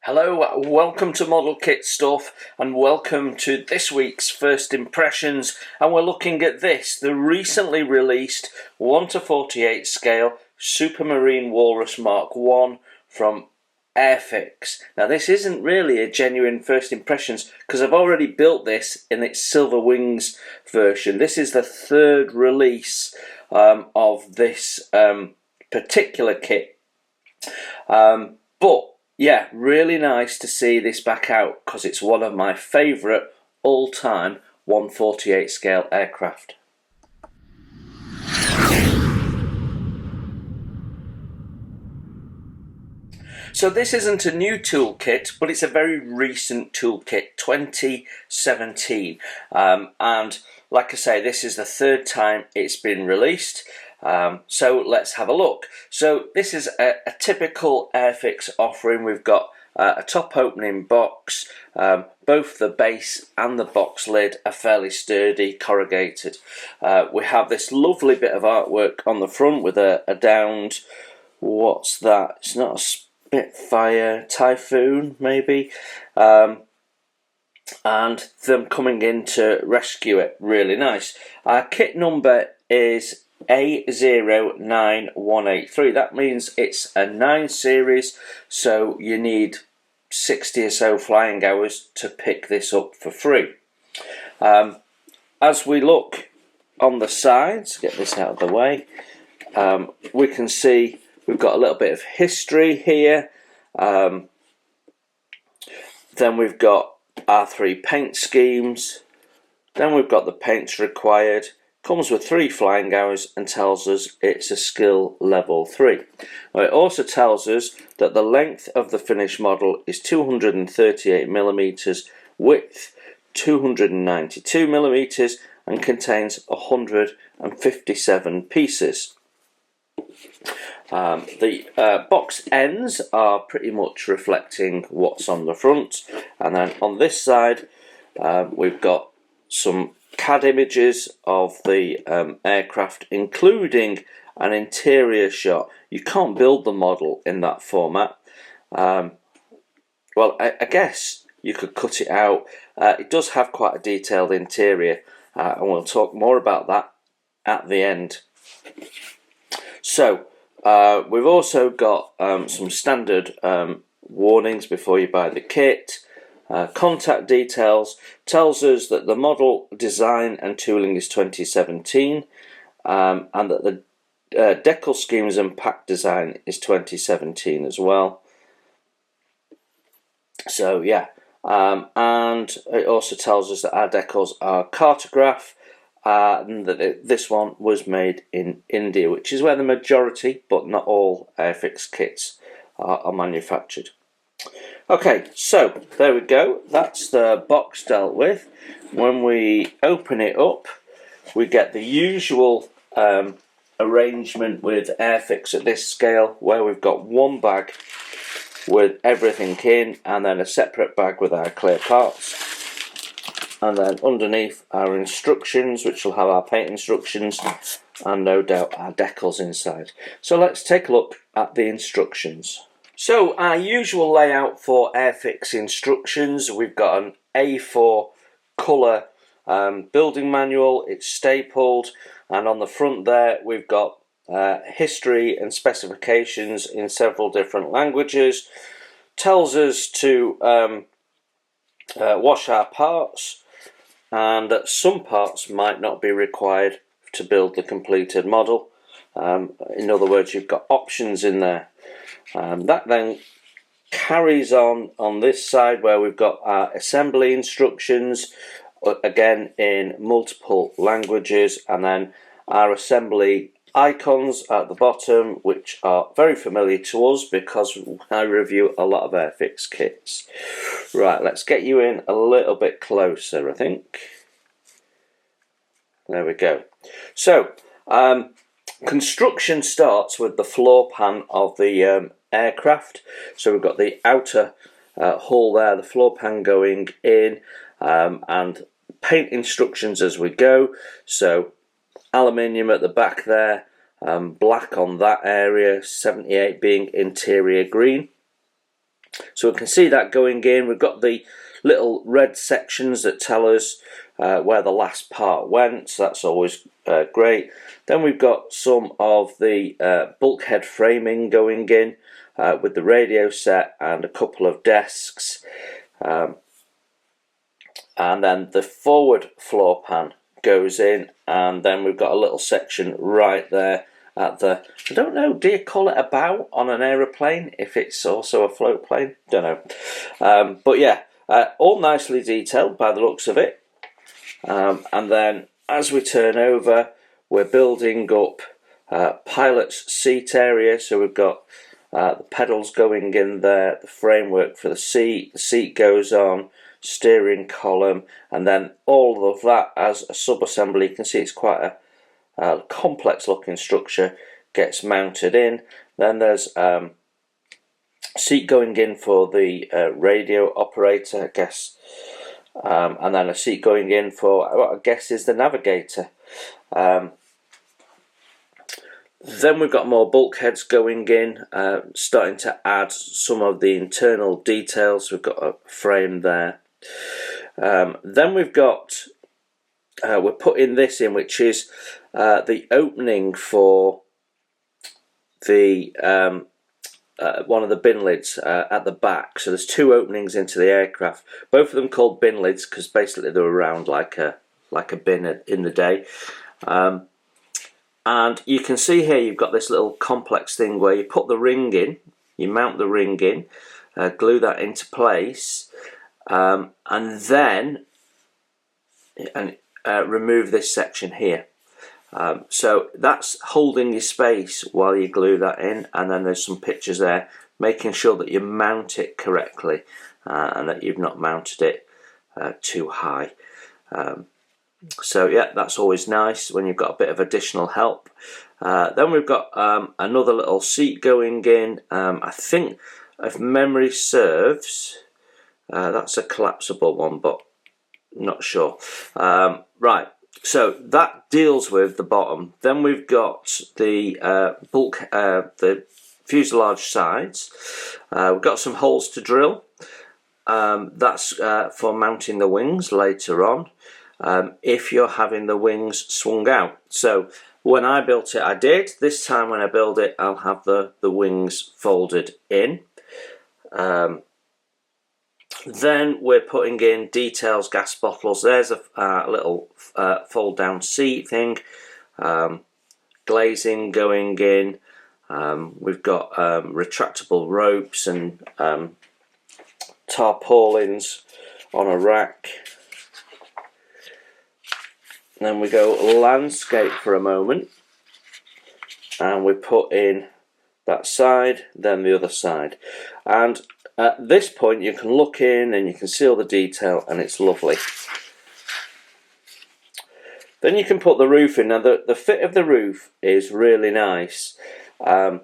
Hello, welcome to Model Kit Stuff and welcome to this week's First Impressions, and we're looking at this, the recently released 1:48 scale Supermarine Walrus Mark 1 from Airfix. Now this isn't really a genuine First Impressions because I've already built this in its Silver Wings version. This is the third release of this particular kit, but yeah, really nice to see this back out because it's one of my favourite all-time 1:48 scale aircraft. So this isn't a new toolkit, but it's a very recent toolkit, 2017. And like I say, this is the third time it's been released. So let's have a look. So this is a typical Airfix offering. We've got a top opening box. Both the base and the box lid are fairly sturdy, corrugated. We have this lovely bit of artwork on the front with a downed, what's that? It's not a Spitfire, Typhoon maybe. And them coming in to rescue it. Really nice. Our kit number is A09183. That means it's a 9 series, so you need 60 or so flying hours to pick this up for free. As we look on the sides, get this out of the way, we can see we've got a little bit of history here. Then we've got our 3 paint schemes. Then we've got the paints required. Comes with 3 flying hours and tells us it's a skill level 3. Now, it also tells us that the length of the finished model is 238mm, width 292mm, and contains 157 pieces. The box ends are pretty much reflecting what's on the front, and then on this side we've got some CAD images of the aircraft, including an interior shot. You can't build the model in that format. Well, I guess you could cut it out. It does have quite a detailed interior, and we'll talk more about that at the end. So we've also got some standard warnings before you buy the kit. Contact details tells us that the model design and tooling is 2017, and that the decal schemes and pack design is 2017 as well. So yeah, and it also tells us that our decals are cartograph, and that this one was made in India, which is where the majority, but not all, Airfix kits are manufactured. Okay, so there we go, that's the box dealt with. When we open it up, we get the usual arrangement with Airfix at this scale, where we've got one bag with everything in, and then a separate bag with our clear parts, and then underneath our instructions, which will have our paint instructions and no doubt our decals inside. So let's take a look at the instructions. So our usual layout for Airfix instructions, we've got an A4 colour building manual. It's stapled, and on the front there we've got history and specifications in several different languages. Tells us to wash our parts, and that some parts might not be required to build the completed model. In other words, you've got options in there. That then carries on this side, where we've got our assembly instructions, again in multiple languages, and then our assembly icons at the bottom, which are very familiar to us because I review a lot of Airfix kits. Right, let's get you in a little bit closer, I think. There we go. So construction starts with the floor pan of the aircraft. So we've got the outer hull there, the floor pan going in, and paint instructions as we go. So aluminium at the back there, black on that area, 78 being interior green. So we can see that going in. We've got the little red sections that tell us where the last part went, so that's always great. Then we've got some of the bulkhead framing going in with the radio set and a couple of desks. And then the forward floor pan goes in, and then we've got a little section right there at the, I don't know, do you call it a bow on an aeroplane if it's also a float plane? Don't know. But yeah, all nicely detailed by the looks of it. And then as we turn over, we're building up pilot's seat area. So we've got the pedals going in there, the framework for the seat goes on, steering column, and then all of that as a sub-assembly. You can see it's quite a complex looking structure, gets mounted in. Then there's seat going in for the radio operator, I guess, and then a seat going in for what I guess is the navigator. Then we've got more bulkheads going in, starting to add some of the internal details. We've got a frame there. Then we've got, we're putting this in, which is the opening for the one of the bin lids at the back. So there's two openings into the aircraft, both of them called bin lids because basically they're round like a bin in the day. And you can see here you've got this little complex thing where you put the ring in, you mount the ring in, glue that into place, and then remove this section here. So that's holding your space while you glue that in, and then there's some pictures there making sure that you mount it correctly and that you've not mounted it too high. So yeah, that's always nice when you've got a bit of additional help. Then we've got another little seat going in. I think if memory serves, that's a collapsible one, but not sure. Right, so that deals with the bottom. Then we've got the the fuselage sides. We've got some holes to drill. That's for mounting the wings later on. If you're having the wings swung out. So when I built it, I did. This time when I build it, I'll have the wings folded in. Then we're putting in details, gas bottles. There's a little fold down seat thing. Glazing going in. We've got retractable ropes and tarpaulins on a rack. Then we go landscape for a moment, and we put in that side, then the other side. And at this point you can look in and you can see all the detail, and it's lovely. Then you can put the roof in. Now the fit of the roof is really nice, and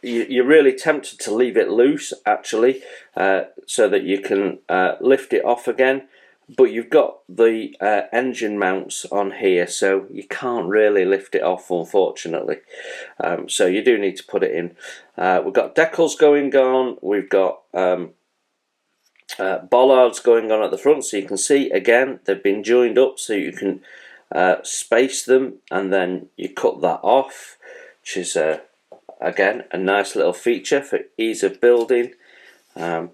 you're really tempted to leave it loose actually, so that you can lift it off again. But you've got the engine mounts on here, so you can't really lift it off, unfortunately. So you do need to put it in. We've got decals going on. We've got bollards going on at the front, so you can see again they've been joined up, so you can space them, and then you cut that off, which is again a nice little feature for ease of building. Then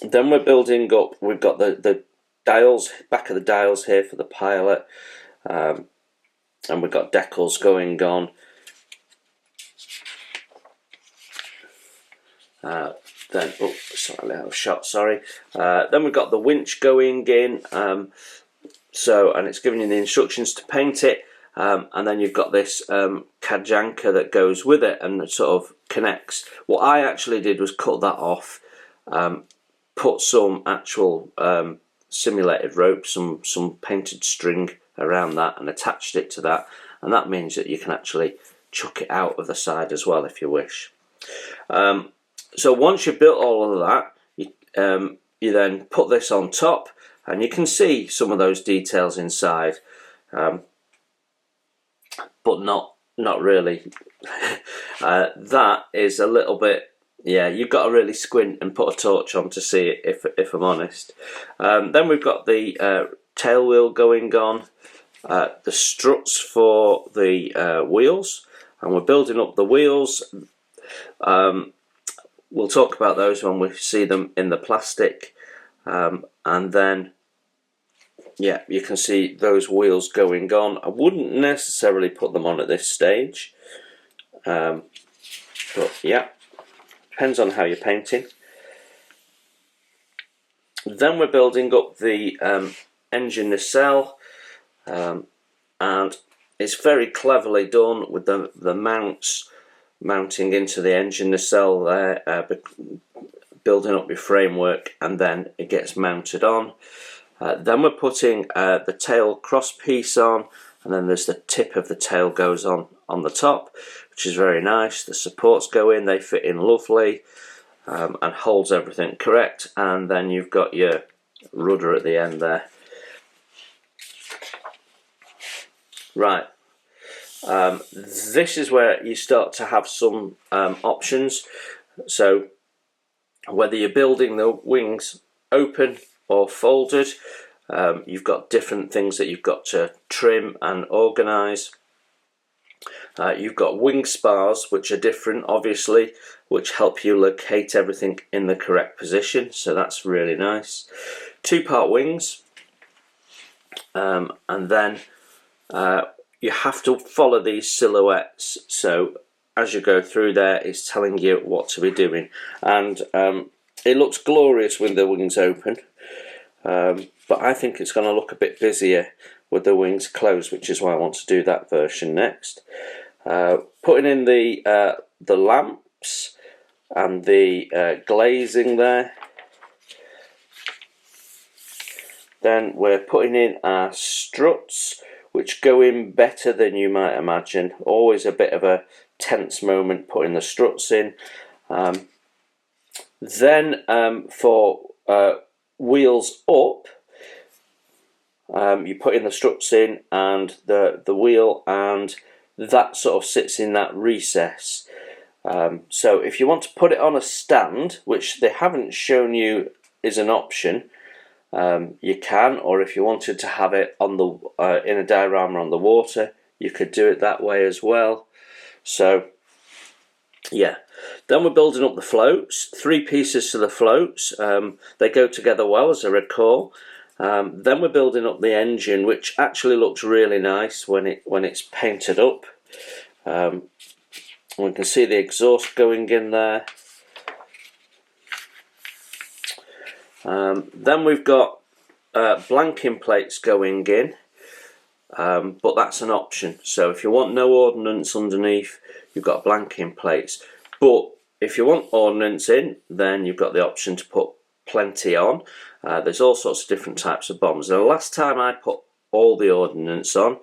we're building up. We've got the dials, back of the dials here for the pilot, and we've got decals going on. Then, oh, slightly out of shot, sorry. Then we've got the winch going in, and it's giving you the instructions to paint it, and then you've got this kajanka that goes with it and it sort of connects. What I actually did was cut that off, put some actual simulated rope, some painted string around that, and attached it to that, and that means that you can actually chuck it out of the side as well if you wish. So once you've built all of that, you then put this on top, and you can see some of those details inside, but not really. That is a little bit Yeah, you've got to really squint and put a torch on to see it, if I'm honest. Then we've got the tail wheel going on, the struts for the wheels, and we're building up the wheels. We'll talk about those when we see them in the plastic, and then yeah, you can see those wheels going on. I wouldn't necessarily put them on at this stage, but yeah, depends on how you're painting. Then we're building up the engine nacelle, and it's very cleverly done with the mounts mounting into the engine nacelle there, building up your framework, and then it gets mounted on. Then we're putting the tail cross piece on, and then there's the tip of the tail goes on the top, which is very nice. The supports go in, they fit in lovely, and holds everything correct, and then you've got your rudder at the end there. Right, this is where you start to have some options. So whether you're building the wings open or folded, you've got different things that you've got to trim and organise. You've got wing spars, which are different obviously, which help you locate everything in the correct position, so that's really nice. 2-part wings, and then you have to follow these silhouettes, so as you go through there it's telling you what to be doing, and it looks glorious with the wings open, but I think it's going to look a bit busier with the wings closed, which is why I want to do that version next. Putting in the lamps and the glazing there. Then we're putting in our struts, which go in better than you might imagine. Always a bit of a tense moment putting the struts in. Then for wheels up, you put in the struts in and the wheel, and that sort of sits in that recess. So if you want to put it on a stand, which they haven't shown you is an option, you can, or if you wanted to have it on the in a diorama on the water, you could do it that way as well. So yeah, then we're building up the floats. 3 pieces to the floats. They go together well, as I recall. Then we're building up the engine, which actually looks really nice when it's painted up. We can see the exhaust going in there. Then we've got blanking plates going in, but that's an option. So if you want no ordnance underneath, you've got blanking plates. But if you want ordnance in, then you've got the option to put plenty on. There's all sorts of different types of bombs. The last time I put all the ordnance on,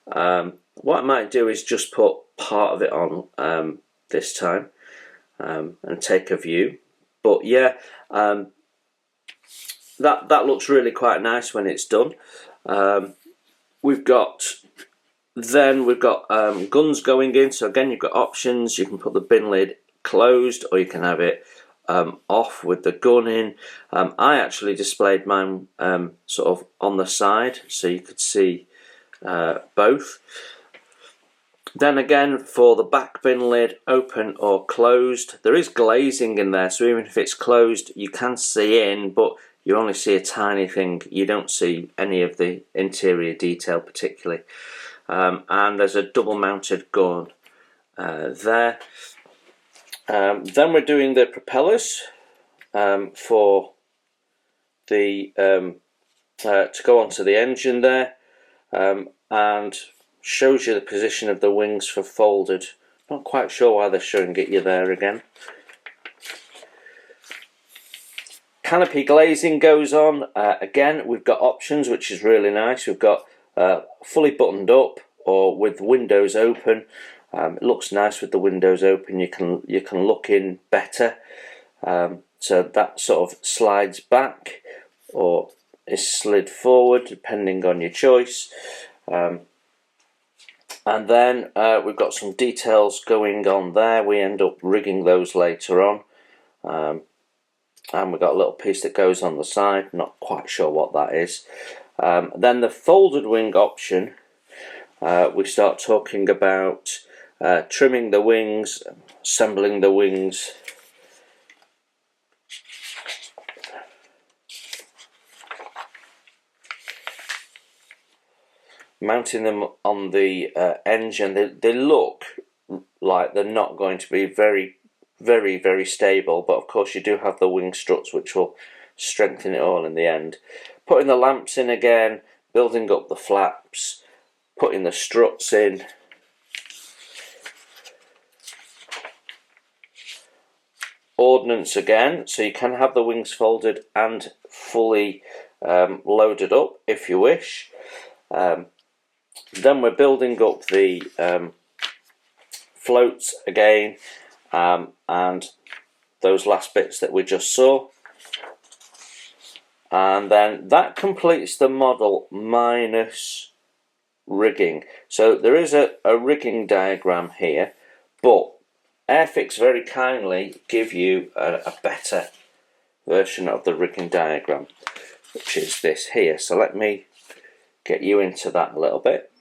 what I might do is just put part of it on this time, and take a view. But yeah, that looks really quite nice when it's done. We've got guns going in, so again you've got options. You can put the bin lid closed, or you can have it off with the gun in. I actually displayed mine sort of on the side, so you could see both. Then again, for the back bin lid, open or closed, there is glazing in there, so even if it's closed you can see in, but you only see a tiny thing. You don't see any of the interior detail particularly. And there's a double mounted gun there. Then we're doing the propellers for the to go onto the engine there, and shows you the position of the wings for folded. Not quite sure why they're showing it you there again. Canopy glazing goes on. Again, we've got options, which is really nice. We've got fully buttoned up or with windows open. It looks nice with the windows open. You can look in better. So that sort of slides back or is slid forward depending on your choice. And then we've got some details going on there. We end up rigging those later on. and we've got a little piece that goes on the side, not quite sure what that is. Then the folded wing option, we start talking about trimming the wings, assembling the wings, mounting them on the engine. They look like they're not going to be very stable, but of course you do have the wing struts which will strengthen it all in the end. Putting the lamps in again, building up the flaps, putting the struts in, ordnance again, so you can have the wings folded and fully loaded up if you wish. Then we're building up the floats again, and those last bits that we just saw, and then that completes the model minus rigging. So there is a rigging diagram here, but Airfix very kindly give you a better version of the rigging diagram, which is this here. So let me get you into that a little bit.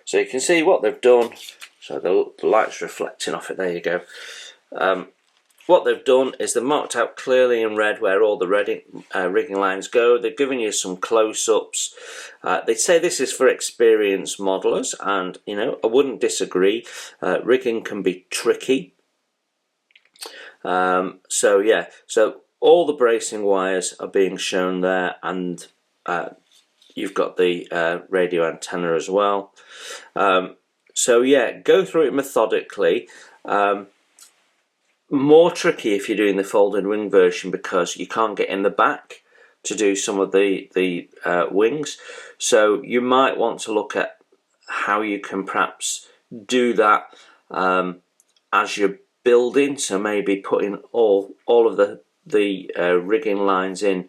So you can see what they've done. So the light's reflecting off it, there you go. What they've done is they've marked out clearly in red where all the rigging lines go. They've given you some close-ups. They say this is for experienced modelers, and you know, I wouldn't disagree. Rigging can be tricky. So yeah, so all the bracing wires are being shown there, and you've got the radio antenna as well. So yeah, go through it methodically. More tricky if you're doing the folded wing version, because you can't get in the back to do some of the wings. So you might want to look at how you can perhaps do that as you're building. So maybe putting all of the rigging lines in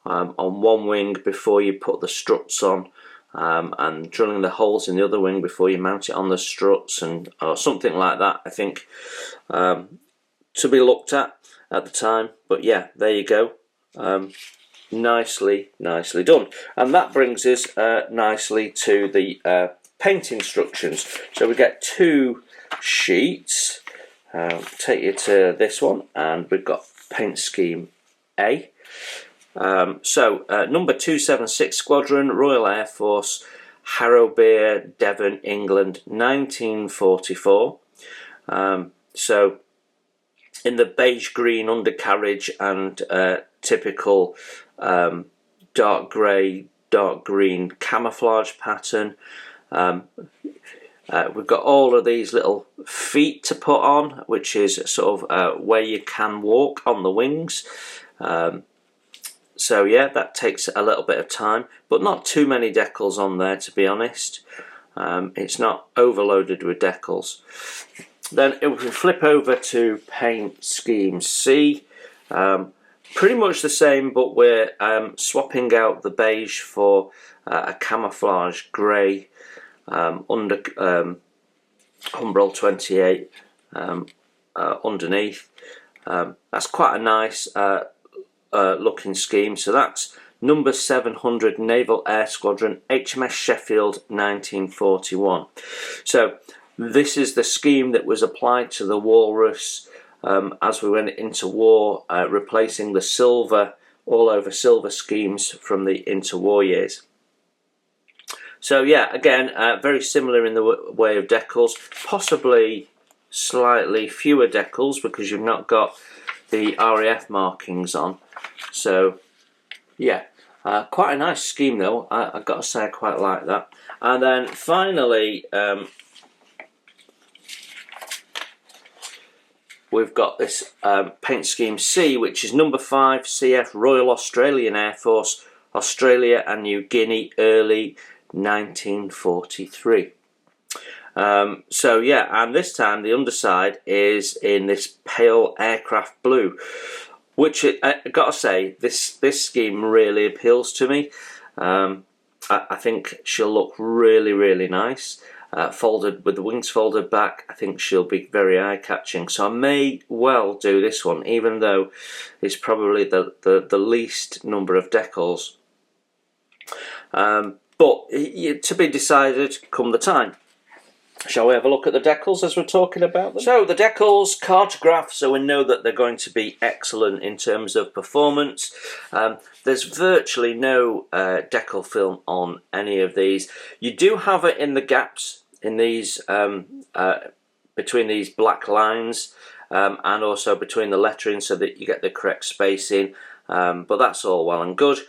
on one wing before you put the struts on, and drilling the holes in the other wing before you mount it on the struts, and or something like that, I think, to be looked at the time. But yeah, there you go. Nicely done. And that brings us nicely to the paint instructions. So we get two sheets. Take you to this one, and we've got paint scheme A. So number 276 Squadron, Royal Air Force, Harrowby, Devon, England, 1944. So in the beige green undercarriage and typical dark grey, dark green camouflage pattern. We've got all of these little feet to put on, which is sort of where you can walk on the wings. So yeah, that takes a little bit of time, but not too many decals on there, to be honest. It's not overloaded with decals. Then if we flip over to paint scheme C, pretty much the same, but we're swapping out the beige for a camouflage grey under Humbrol 28 underneath. That's quite a nice looking scheme. So that's number 700 Naval Air Squadron, HMS Sheffield, 1941. So this is the scheme that was applied to the Walrus as we went into war, replacing the silver, all over silver schemes from the interwar years. So yeah, again, very similar in the way of decals, possibly slightly fewer decals because you've not got the RAF markings on. So yeah, quite a nice scheme though, I've got to say I quite like that. And then finally, we've got this paint scheme C, which is number 5 CF Royal Australian Air Force, Australia and New Guinea, early 1943. So yeah, and this time the underside is in this pale aircraft blue, which I gotta say, this scheme really appeals to me. I think she'll look really nice. folded with the wings folded back, I think she'll be very eye-catching. So I may well do this one, even though it's probably the least number of decals. But to be decided come the time. Shall we have a look at the decals as we're talking about them? So the decals, cartograph, so we know that they're going to be excellent in terms of performance. There's virtually no decal film on any of these. You do have it in the gaps in these between these black lines and also between the lettering, so that you get the correct spacing. But that's all well and good.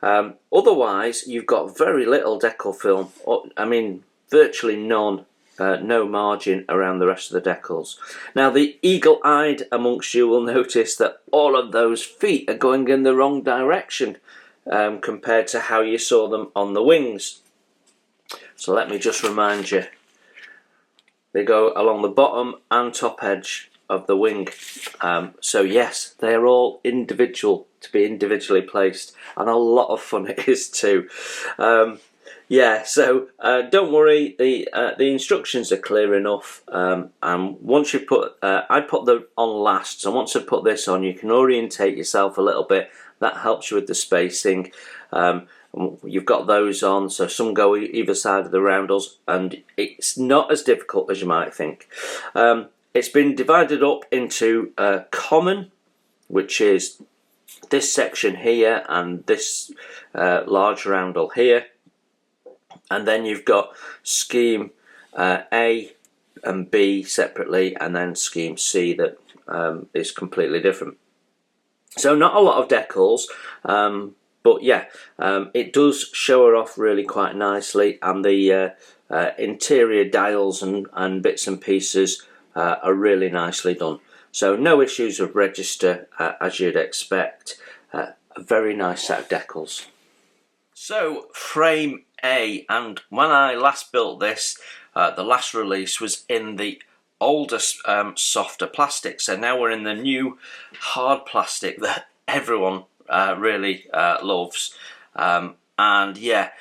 Otherwise, you've got very little decal film. I mean, virtually none. No margin around the rest of the decals. Now, the eagle-eyed amongst you will notice that all of those feet are going in the wrong direction compared to how you saw them on the wings. So let me just remind you. They go along the bottom and top edge of the wing. So yes, they are all individual, to be individually placed, and a lot of fun it is too. Yeah, so don't worry, the instructions are clear enough, and once you put, I put them on last, so once I put this on, you can orientate yourself a little bit. That helps you with the spacing. You've got those on, so some go either side of the roundels, and it's not as difficult as you might think. It's been divided up into common, which is this section here and this large roundel here. And then you've got scheme A and B separately, and then scheme C that is completely different. So not a lot of decals, but yeah, it does show her off really quite nicely, and the interior dials and bits and pieces are really nicely done. So no issues with register as you'd expect. A very nice set of decals. So frame A, and when I last built this, the last release was in the older softer plastic, so now we're in the new hard plastic that everyone really loves. And yeah,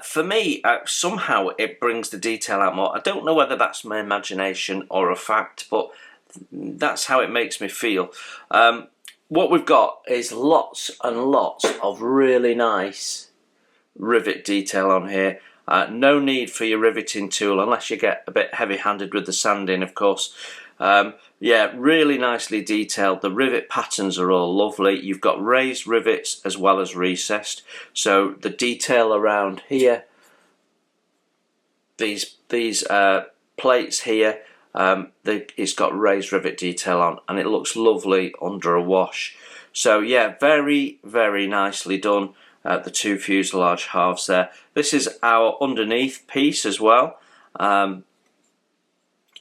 for me, somehow it brings the detail out more. I don't know whether that's my imagination or a fact, but that's how it makes me feel. What we've got is lots and lots of really nice rivet detail on here. No need for your riveting tool unless you get a bit heavy-handed with the sanding, of course. Yeah, really nicely detailed. The rivet patterns are all lovely. You've got raised rivets as well as recessed. So the detail around here, these plates here, it's got raised rivet detail on, and it looks lovely under a wash. So yeah, very, very nicely done. The two fuselage halves there. This is our underneath piece as well, and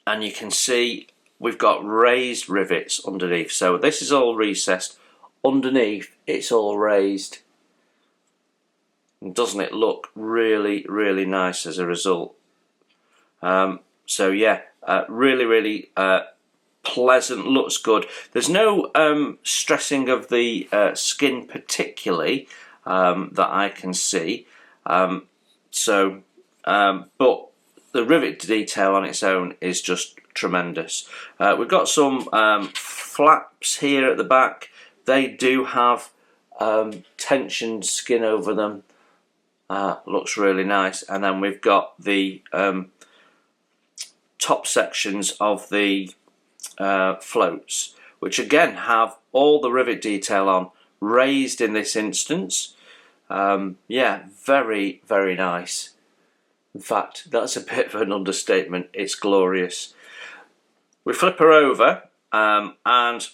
you can see we've got raised rivets underneath. So this is all recessed. Underneath, it's all raised. And doesn't it look really, really nice as a result? So yeah, really, really pleasant. Looks good. There's no stressing of the skin particularly. That I can see, but the rivet detail on its own is just tremendous. We've got some flaps here at the back. They do have tensioned skin over them. Looks really nice. And then we've got the top sections of the floats, which again have all the rivet detail on, raised in this instance. Yeah, very, very nice. In fact, that's a bit of an understatement. It's glorious. We flip her over, and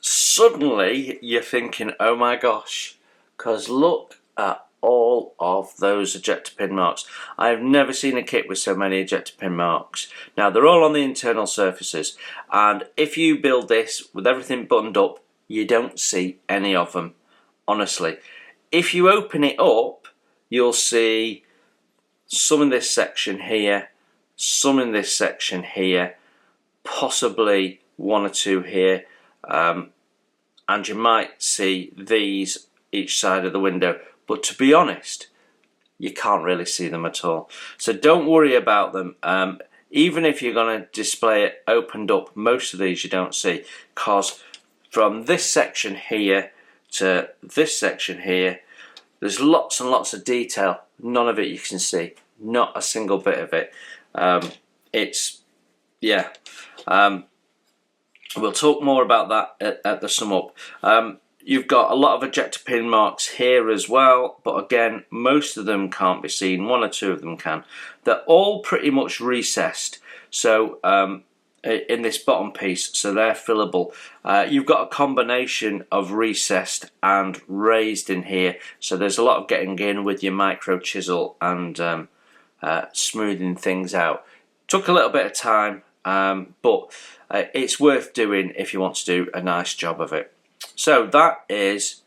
suddenly you're thinking, oh my gosh, because look at all of those ejector pin marks. I have never seen a kit with so many ejector pin marks. Now, they're all on the internal surfaces, and if you build this with everything buttoned up, you don't see any of them, honestly. If you open it up, you'll see some in this section here, some in this section here, possibly one or two here, and you might see these each side of the window. But to be honest, you can't really see them at all. So don't worry about them. Even if you're going to display it opened up, most of these you don't see, because from this section here to this section here, there's lots and lots of detail. None of it you can see, not a single bit of it. We'll talk more about that at the sum up. You've got a lot of ejector pin marks here as well, but again, most of them can't be seen. One or two of them can. They're all pretty much recessed, so in this bottom piece, so they're fillable. You've got a combination of recessed and raised in here, so there's a lot of getting in with your micro chisel and smoothing things out. Took a little bit of time, but it's worth doing if you want to do a nice job of it. So that is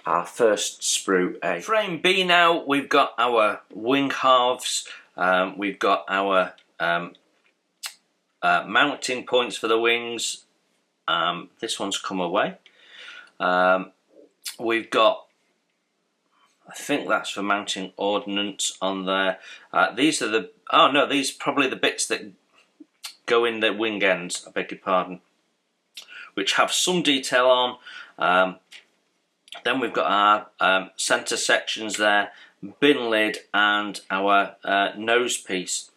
our first Sprue A. Frame B now, we've got our wing halves, we've got our mounting points for the wings. This one's come away. We've got, I think that's for mounting ordnance on there. These are the, oh no, these are probably the bits that go in the wing ends, I beg your pardon, which have some detail on. Then we've got our centre sections there, bin lid and our nose piece.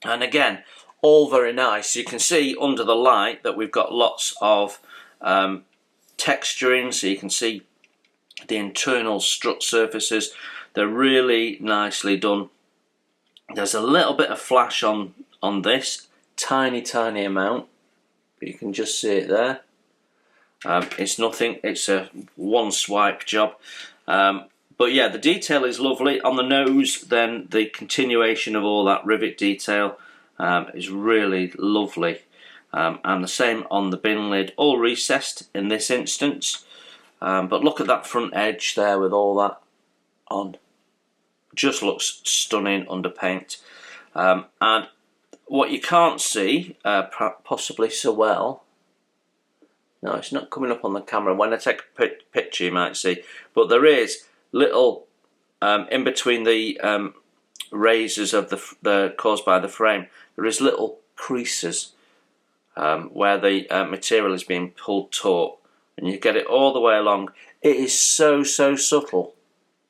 And again, all very nice. You can see under the light that we've got lots of texturing, so you can see the internal strut surfaces. They're really nicely done. There's a little bit of flash on this, tiny amount, but you can just see it there. It's nothing, it's a one swipe job. But yeah, the detail is lovely. On the nose, then the continuation of all that rivet detail is really lovely. And the same on the bin lid, all recessed in this instance. But look at that front edge there with all that on. Just looks stunning under paint. And what you can't see, possibly so well, no, it's not coming up on the camera. When I take a picture you might see, but there is little in between the razors of the caused by the frame, there is little creases where the material is being pulled taut, and you get it all the way along. It is so subtle,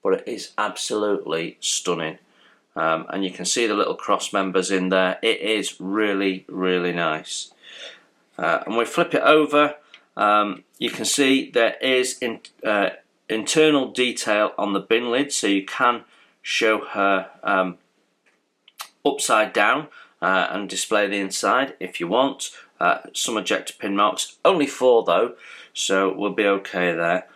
but it is absolutely stunning. And you can see the little cross members in there. It is really nice. And we flip it over. You can see there is internal detail on the bin lid, so you can show her upside down and display the inside if you want. Some ejector pin marks, only 4 though, so we'll be okay there.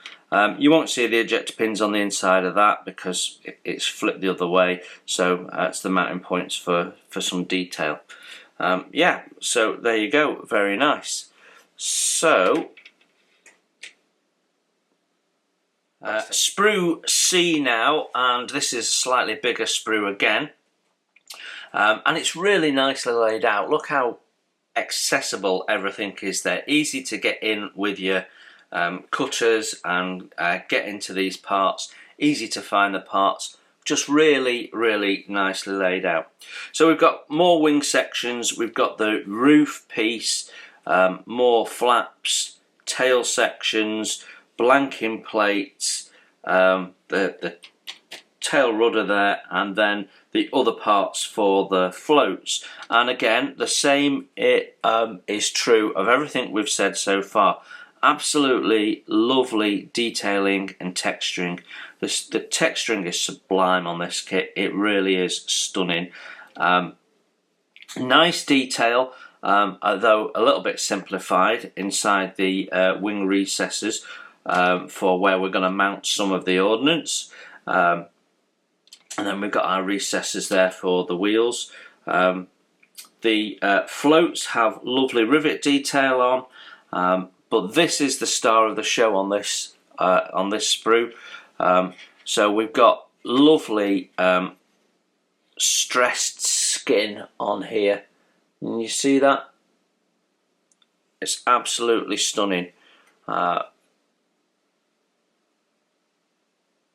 You won't see the ejector pins on the inside of that because it's flipped the other way, so it's the mounting points for some detail. Yeah, so there you go, very nice. So Sprue C now, and this is a slightly bigger sprue again, and it's really nicely laid out. Look how accessible everything is there, easy to get in with your cutters and get into these parts, easy to find the parts, just really nicely laid out. So we've got more wing sections, we've got the roof piece, more flaps, tail sections, blanking plates, the tail rudder there, and then the other parts for the floats. And again, the same is true of everything we've said so far. Absolutely lovely detailing and texturing. The texturing is sublime on this kit. It really is stunning. Nice detail, although a little bit simplified inside the wing recesses for where we're going to mount some of the ordnance. And then we've got our recesses there for the wheels. The floats have lovely rivet detail on. But this is the star of the show on this sprue. So we've got lovely stressed skin on here. Can you see that? It's absolutely stunning.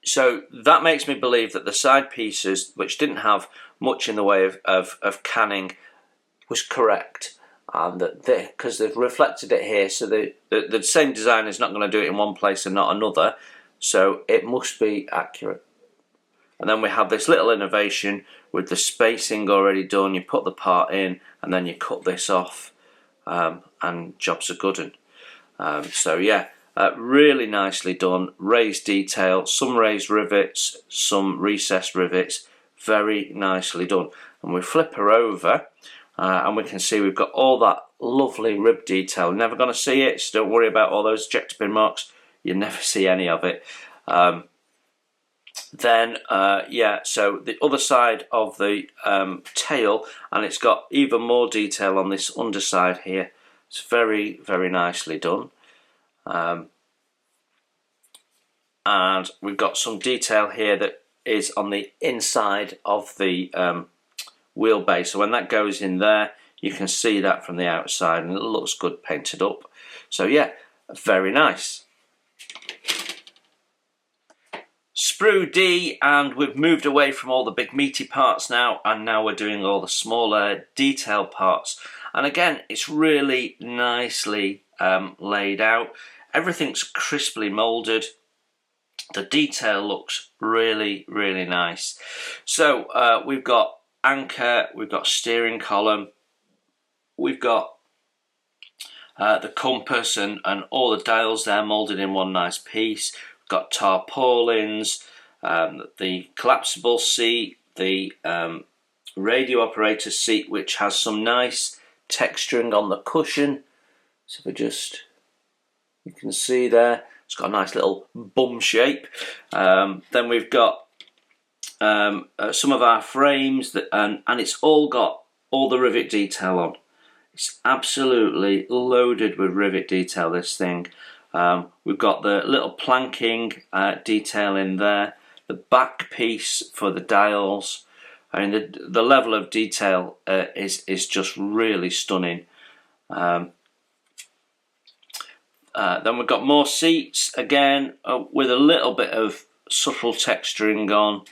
So that makes me believe that the side pieces, which didn't have much in the way of canning, was correct. And that because they've reflected it here, so the same designer is not going to do it in one place and not another, so it must be accurate. And then we have this little innovation with the spacing already done. You put the part in and then you cut this off, and jobs are good. So yeah, really nicely done. Raised detail, some raised rivets, some recessed rivets, very nicely done. And we flip her over, and we can see we've got all that lovely rib detail. Never going to see it, so don't worry about all those ejector pin marks. You never see any of it. Yeah, so the other side of the tail, and it's got even more detail on this underside here. It's very, very nicely done. And we've got some detail here that is on the inside of the wheelbase. So when that goes in there, you can see that from the outside, and it looks good painted up. So yeah, very nice. Sprue D, and we've moved away from all the big meaty parts now, and now we're doing all the smaller detail parts. And again, it's really nicely laid out. Everything's crisply moulded. The detail looks really, really nice. So we've got anchor, we've got steering column, we've got the compass and all the dials there moulded in one nice piece. We've got tarpaulins, the collapsible seat, the radio operator seat, which has some nice texturing on the cushion. So you can see there, it's got a nice little bum shape. Then we've got some of our frames, and it's all got all the rivet detail on. It's absolutely loaded with rivet detail, this thing. We've got the little planking detail in there, the back piece for the dials. I mean, the level of detail is just really stunning. Then we've got more seats again, with a little bit of subtle texturing on,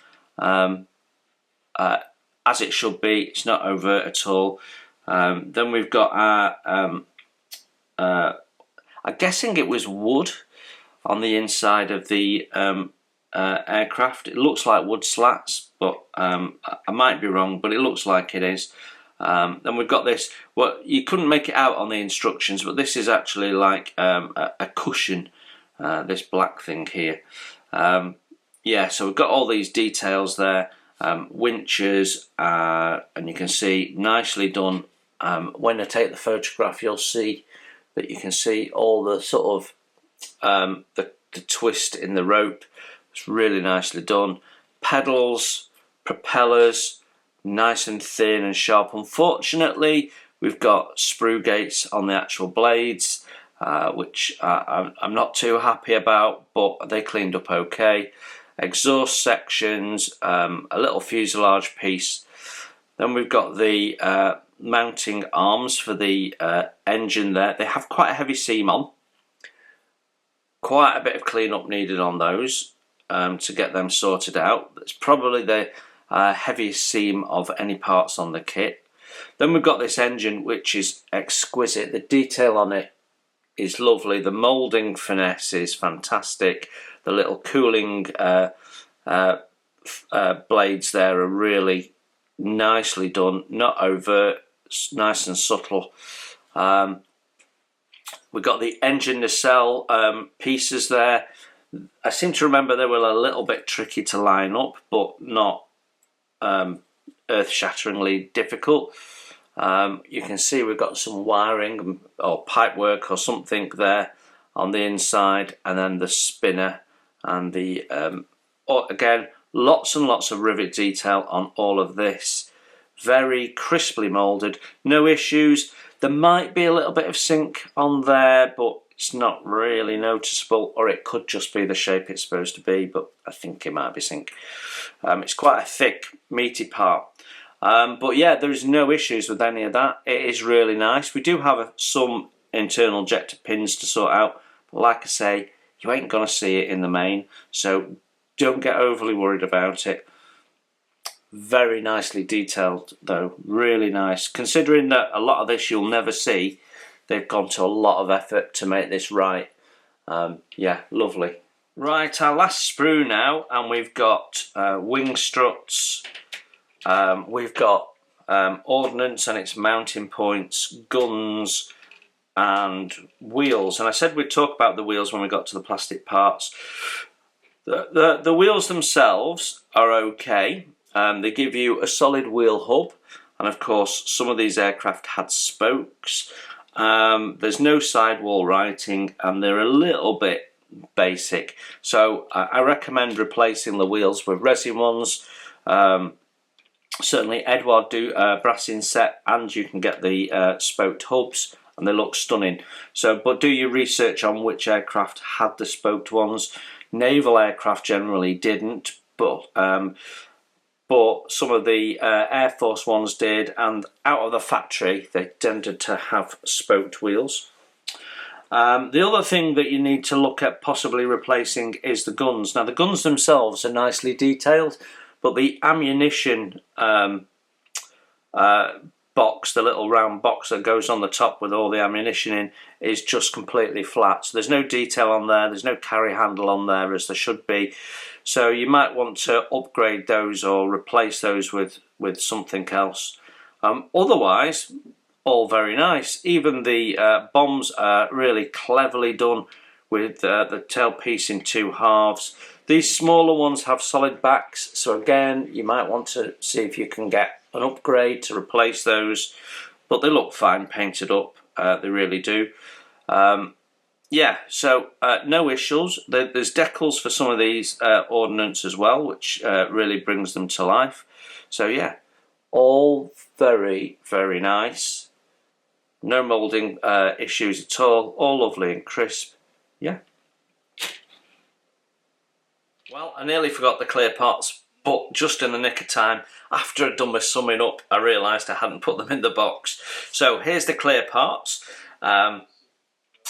as it should be. It's not overt at all. Then we've got our, I'm guessing it was wood on the inside of the aircraft. It looks like wood slats, but I might be wrong, but it looks like it is. Then we've got this, well, you couldn't make it out on the instructions, but this is actually like a cushion, this black thing here. Yeah, so we've got all these details there, winches, and you can see nicely done. When I take the photograph, you'll see that you can see all the sort of the twist in the rope. It's really nicely done. Pedals, propellers, nice and thin and sharp. Unfortunately, we've got sprue gates on the actual blades, which I'm not too happy about, but they cleaned up okay. Exhaust sections, a little fuselage piece. Then we've got the mounting arms for the engine there. They have quite a heavy seam on. Quite a bit of cleanup needed on those to get them sorted out. It's probably the heaviest seam of any parts on the kit. Then we've got this engine, which is exquisite. The detail on it is lovely. The moulding finesse is fantastic. The little cooling blades there are really nicely done, not overt, nice and subtle. We've got the engine nacelle pieces there. I seem to remember they were a little bit tricky to line up, but not earth-shatteringly difficult. You can see we've got some wiring or pipe work or something there on the inside, and then the spinner and the again, lots and lots of rivet detail on all of this. Very crisply moulded, no issues. There might be a little bit of sink on there, but it's not really noticeable, or it could just be the shape it's supposed to be, but I think it might be sink. It's quite a thick, meaty part. But yeah, there's no issues with any of that. It is really nice. We do have some internal ejector pins to sort out, but like I say, you ain't going to see it in the main, so don't get overly worried about it. Very nicely detailed though, really nice. Considering that a lot of this you'll never see, they've gone to a lot of effort to make this right. Yeah, lovely. Right, our last sprue now, and we've got wing struts, we've got ordnance and its mounting points, guns and wheels. And I said we'd talk about the wheels when we got to the plastic parts. The wheels themselves are okay. They give you a solid wheel hub, and of course some of these aircraft had spokes. There's no sidewall writing, and they're a little bit basic, so I recommend replacing the wheels with resin ones. Certainly Edward do brass inset, and you can get the spoked hubs, and they look stunning. So, but do your research on which aircraft had the spoked ones. Naval aircraft generally didn't, but some of the Air Force ones did, and out of the factory they tended to have spoked wheels. The other thing that you need to look at possibly replacing is the guns. Now the guns themselves are nicely detailed, but the ammunition box, the little round box that goes on the top with all the ammunition in, is just completely flat. So there's no detail on there, there's no carry handle on there as there should be. So you might want to upgrade those or replace those with something else. Otherwise, all very nice. Even the bombs are really cleverly done with the tailpiece in two halves. These smaller ones have solid backs, so again you might want to see if you can get an upgrade to replace those, but they look fine painted up, they really do. Yeah, so no issues. There's decals for some of these ordnance as well, which really brings them to life. So yeah, all very, very nice. No moulding issues at all lovely and crisp. Yeah. Well, I nearly forgot the clear parts, but just in the nick of time, after I'd done my summing up, I realised I hadn't put them in the box. So here's the clear parts. And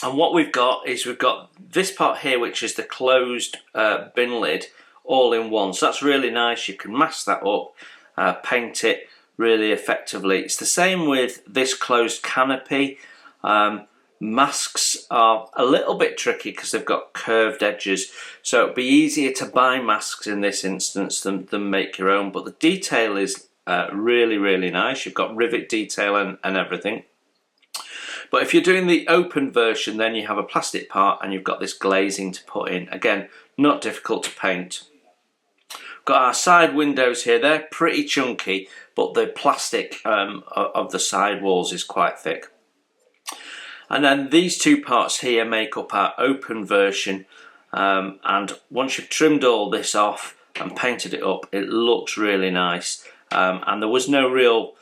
what we've got is we've got this part here, which is the closed bin lid, all in one. So that's really nice. You can mask that up, paint it really effectively. It's the same with this closed canopy. Masks are a little bit tricky because they've got curved edges, so it'd be easier to buy masks in this instance than make your own, but the detail is really, really nice. You've got rivet detail and everything. But if you're doing the open version, then you have a plastic part and you've got this glazing to put in. Again, not difficult to paint. Got our side windows here. They're pretty chunky, but the plastic of the side walls is quite thick. And then these two parts here make up our open version, and once you've trimmed all this off and painted it up, it looks really nice, and there was no real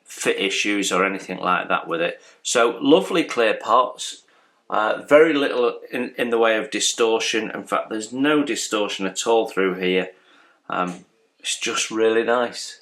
fit issues or anything like that with it. So lovely clear parts, very little in the way of distortion. In fact, there's no distortion at all through here. It's just really nice.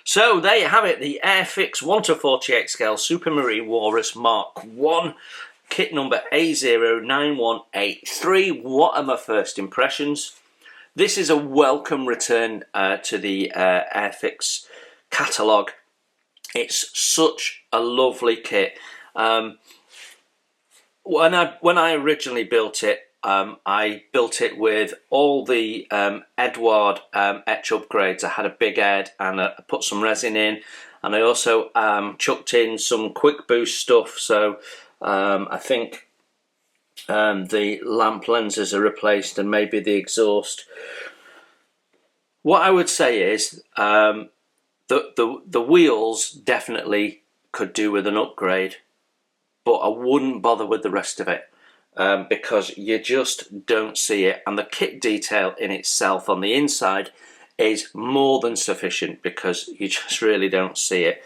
So there you have it, the Airfix 1:48 scale Supermarine Walrus Mark 1, kit number A09183. What are my first impressions? This is a welcome return to the Airfix catalogue. It's such a lovely kit. When I originally built it, I built it with all the Edward etch upgrades. I had a big Ed and I put some resin in, and I also chucked in some quick boost stuff. So I think the lamp lenses are replaced and maybe the exhaust. What I would say is the wheels definitely could do with an upgrade, but I wouldn't bother with the rest of it. Because you just don't see it, and the kit detail in itself on the inside is more than sufficient because you just really don't see it.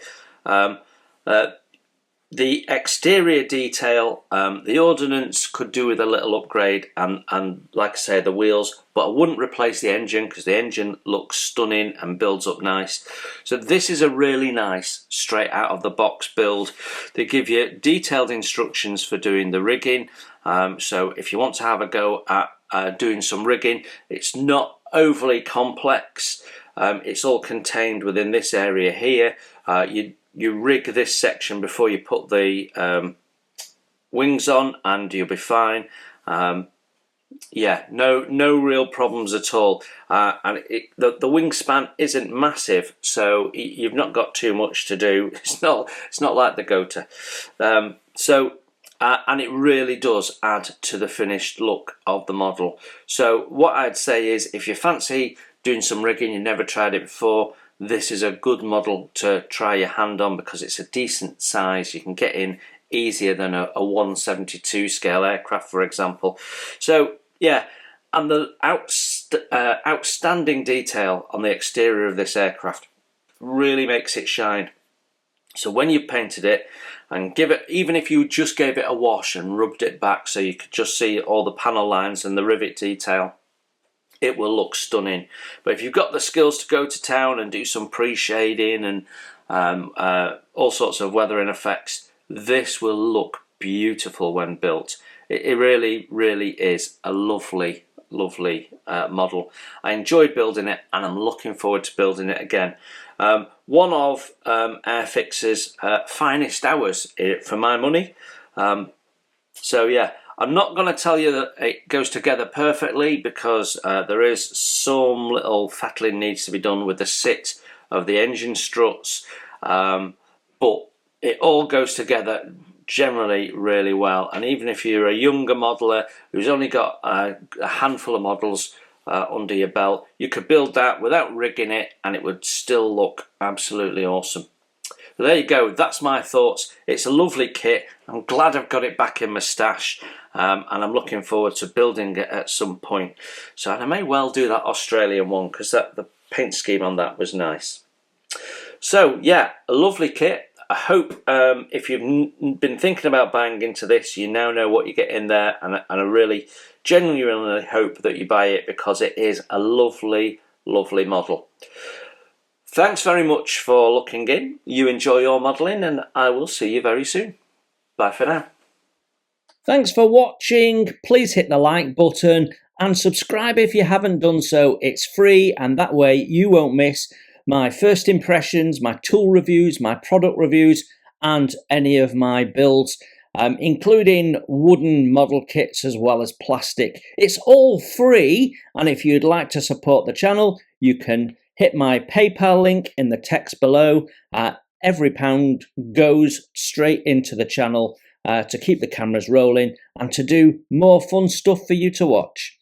The exterior detail, the ordinance could do with a little upgrade, and like I say, the wheels, but I wouldn't replace the engine because the engine looks stunning and builds up nice. So this is a really nice straight out of the box build. They give you detailed instructions for doing the rigging. So if you want to have a go at doing some rigging, it's not overly complex. It's all contained within this area here. You rig this section before you put the wings on, and you'll be fine. Yeah, no real problems at all. And the wingspan isn't massive, so you've not got too much to do. It's not like the Gota. And it really does add to the finished look of the model. So what I'd say is, if you fancy doing some rigging, you've never tried it before, this is a good model to try your hand on because it's a decent size. You can get in easier than a 1/72 scale aircraft, for example. So yeah, and the outstanding detail on the exterior of this aircraft really makes it shine. So when you painted it, and even if you just gave it a wash and rubbed it back so you could just see all the panel lines and the rivet detail, it will look stunning. But if you've got the skills to go to town and do some pre-shading and all sorts of weathering effects, this will look beautiful when built. It really, really is a lovely model. I enjoyed building it, and I'm looking forward to building it again. One of Airfix's finest hours for my money. So yeah, I'm not going to tell you that it goes together perfectly because there is some little fettling needs to be done with the sit of the engine struts, but it all goes together generally really well. And even if you're a younger modeler who's only got a handful of models under your belt, you could build that without rigging it and it would still look absolutely awesome. So there you go, that's my thoughts. It's a lovely kit. I'm glad I've got it back in my stash, and I'm looking forward to building it at some point. So, and I may well do that Australian one because the paint scheme on that was nice. So yeah, a lovely kit. I hope if you've been thinking about buying into this, you now know what you get in there, and I really genuinely hope that you buy it because it is a lovely model. Thanks very much for looking in. You enjoy your modelling, and I will see you very soon. Bye for now. Thanks for watching. Please hit the like button and subscribe if you haven't done so. It's free, and that way you won't miss my first impressions, my tool reviews, my product reviews, and any of my builds, including wooden model kits as well as plastic. It's all free, and if you'd like to support the channel, you can hit my PayPal link in the text below. Every pound goes straight into the channel to keep the cameras rolling and to do more fun stuff for you to watch.